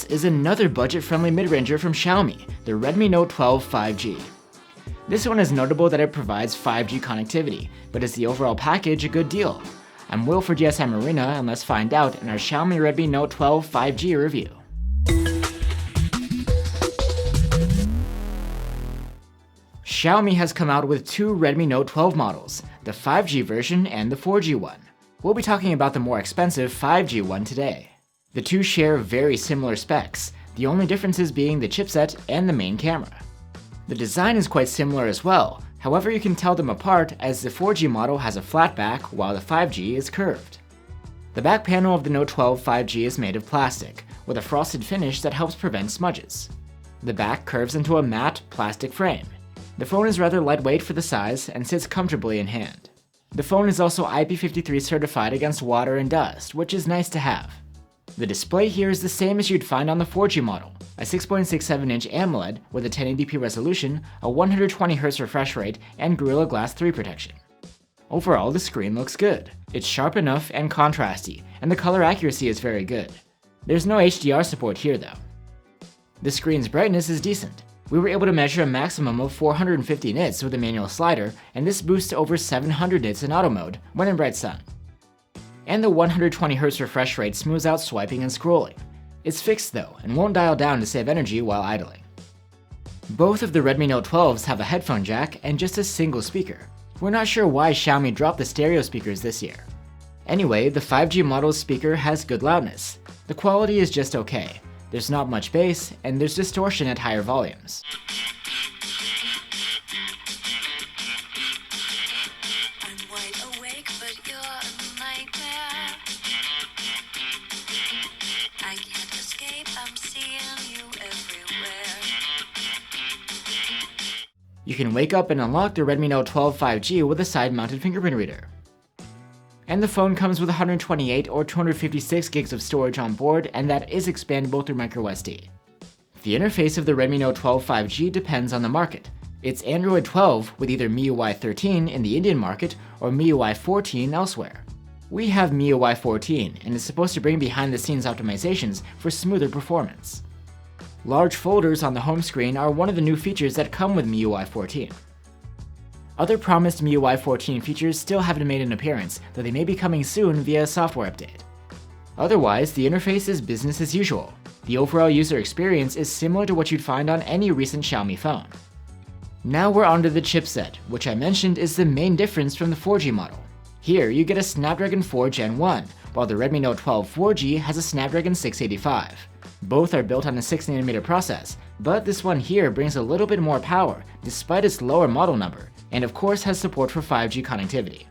is another budget-friendly mid-ranger from Xiaomi, the Redmi Note 12 5G. This one is notable that it provides 5G connectivity, but is the overall package a good deal? I'm Will for GSM Arena, and let's find out in our Xiaomi Redmi Note 12 5G review. Xiaomi has come out with two Redmi Note 12 models, the 5G version and the 4G one. We'll be talking about the more expensive 5G one today. The two share very similar specs, the only differences being the chipset and the main camera. The design is quite similar as well, however you can tell them apart as the 4G model has a flat back while the 5G is curved. The back panel of the Note 12 5G is made of plastic, with a frosted finish that helps prevent smudges. The back curves into a matte plastic frame. The phone is rather lightweight for the size and sits comfortably in hand. The phone is also IP53 certified against water and dust, which is nice to have. The display here is the same as you'd find on the 4G model, a 6.67-inch AMOLED with a 1080p resolution, a 120Hz refresh rate, and Gorilla Glass 3 protection. Overall, the screen looks good. It's sharp enough and contrasty, and the color accuracy is very good. There's no HDR support here though. The screen's brightness is decent. We were able to measure a maximum of 450 nits with a manual slider, and this boosts to over 700 nits in auto mode when in bright sun. And the 120Hz refresh rate smooths out swiping and scrolling. It's fixed though, and won't dial down to save energy while idling. Both of the Redmi Note 12s have a headphone jack and just a single speaker. We're not sure why Xiaomi dropped the stereo speakers this year. Anyway, the 5G model's speaker has good loudness. The quality is just okay. There's not much bass, and there's distortion at higher volumes. I'm wide awake, but you're a nightmare. I can't escape, I'm seeing you everywhere. You can wake up and unlock the Redmi Note 12 5G with a side-mounted fingerprint reader. And the phone comes with 128 or 256 gigs of storage on board, and that is expandable through microSD. The interface of the Redmi Note 12 5G depends on the market. It's Android 12 with either MIUI 13 in the Indian market or MIUI 14 elsewhere. We have MIUI 14, and it's supposed to bring behind-the-scenes optimizations for smoother performance. Large folders on the home screen are one of the new features that come with MIUI 14. Other promised MIUI 14 features still haven't made an appearance, though they may be coming soon via a software update. Otherwise, the interface is business as usual. The overall user experience is similar to what you'd find on any recent Xiaomi phone. Now we're onto the chipset, which I mentioned is the main difference from the 4G model. Here you get a Snapdragon 4 Gen 1, while the Redmi Note 12 4G has a Snapdragon 685. Both are built on a 6nm process, but this one here brings a little bit more power despite its lower model number, and of course has support for 5G connectivity.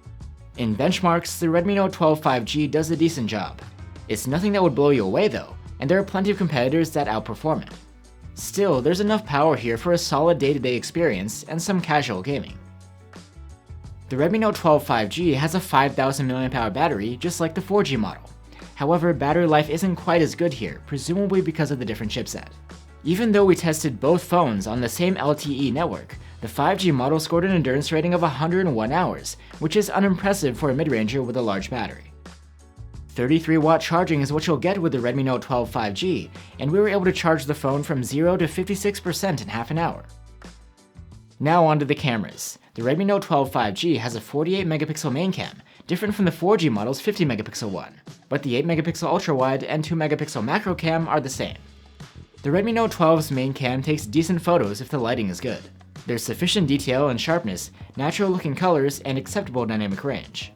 In benchmarks, the Redmi Note 12 5G does a decent job. It's nothing that would blow you away though, and there are plenty of competitors that outperform it. Still, there's enough power here for a solid day-to-day experience and some casual gaming. The Redmi Note 12 5G has a 5000 mAh battery just like the 4G model. However, battery life isn't quite as good here, presumably because of the different chipset. Even though we tested both phones on the same LTE network, the 5G model scored an endurance rating of 101 hours, which is unimpressive for a mid-ranger with a large battery. 33-watt charging is what you'll get with the Redmi Note 12 5G, and we were able to charge the phone from 0 to 56% in half an hour. Now onto the cameras. The Redmi Note 12 5G has a 48-megapixel main cam, different from the 4G model's 50-megapixel one, but the 8-megapixel ultra-wide and 2-megapixel macro cam are the same. The Redmi Note 12's main cam takes decent photos if the lighting is good. There's sufficient detail and sharpness, natural-looking colors, and acceptable dynamic range.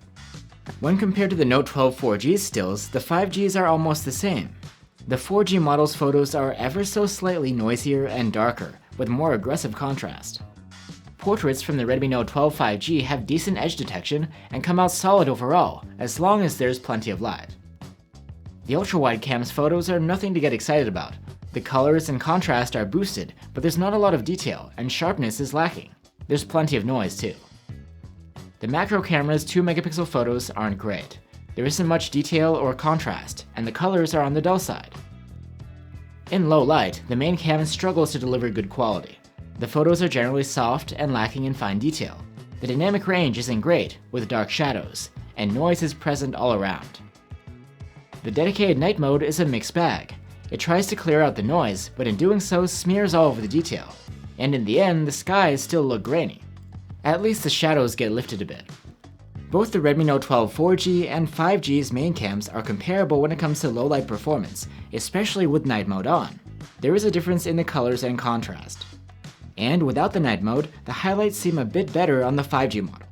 When compared to the Note 12 4G's stills, the 5G's are almost the same. The 4G model's photos are ever so slightly noisier and darker, with more aggressive contrast. Portraits from the Redmi Note 12 5G have decent edge detection and come out solid overall, as long as there's plenty of light. The ultra-wide cam's photos are nothing to get excited about. The colors and contrast are boosted, but there's not a lot of detail, and sharpness is lacking. There's plenty of noise too. The macro camera's 2-megapixel photos aren't great. There isn't much detail or contrast, and the colors are on the dull side. In low light, the main cam struggles to deliver good quality. The photos are generally soft and lacking in fine detail. The dynamic range isn't great, with dark shadows, and noise is present all around. The dedicated night mode is a mixed bag. It tries to clear out the noise, but in doing so smears all over the detail. And in the end, the skies still look grainy. At least the shadows get lifted a bit. Both the Redmi Note 12 4G and 5G's main cams are comparable when it comes to low light performance, especially with night mode on. There is a difference in the colors and contrast. And without the night mode, the highlights seem a bit better on the 5G model.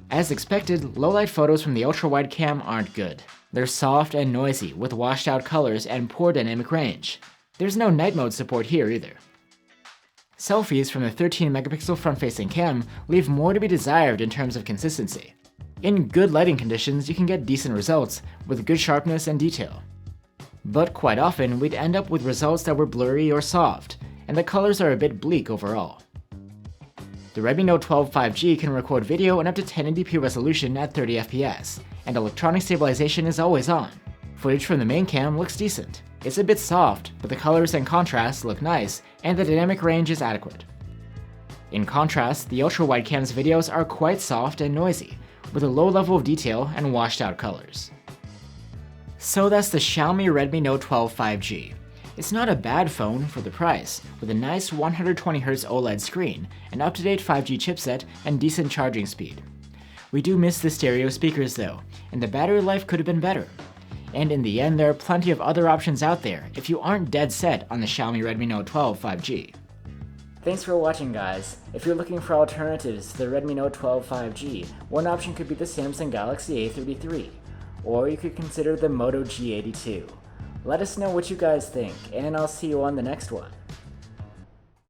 As expected, low light photos from the ultra-wide cam aren't good. They're soft and noisy, with washed out colors and poor dynamic range. There's no night mode support here either. Selfies from the 13 megapixel front-facing cam leave more to be desired in terms of consistency. In good lighting conditions, you can get decent results, with good sharpness and detail. But quite often, we'd end up with results that were blurry or soft, and the colors are a bit bleak overall. The Redmi Note 12 5G can record video in up to 1080p resolution at 30 FPS, and electronic stabilization is always on. Footage from the main cam looks decent. It's a bit soft, but the colors and contrast look nice, and the dynamic range is adequate. In contrast, the ultra-wide cam's videos are quite soft and noisy, with a low level of detail and washed out colors. So that's the Xiaomi Redmi Note 12 5G. It's not a bad phone for the price, with a nice 120Hz OLED screen, an up-to-date 5G chipset, and decent charging speed. We do miss the stereo speakers though, and the battery life could have been better. And in the end, there are plenty of other options out there if you aren't dead set on the Xiaomi Redmi Note 12 5G. Thanks for watching, guys. If you're looking for alternatives to the Redmi Note 12 5G, one option could be the Samsung Galaxy A33, or you could consider the Moto G82. Let us know what you guys think, and I'll see you on the next one.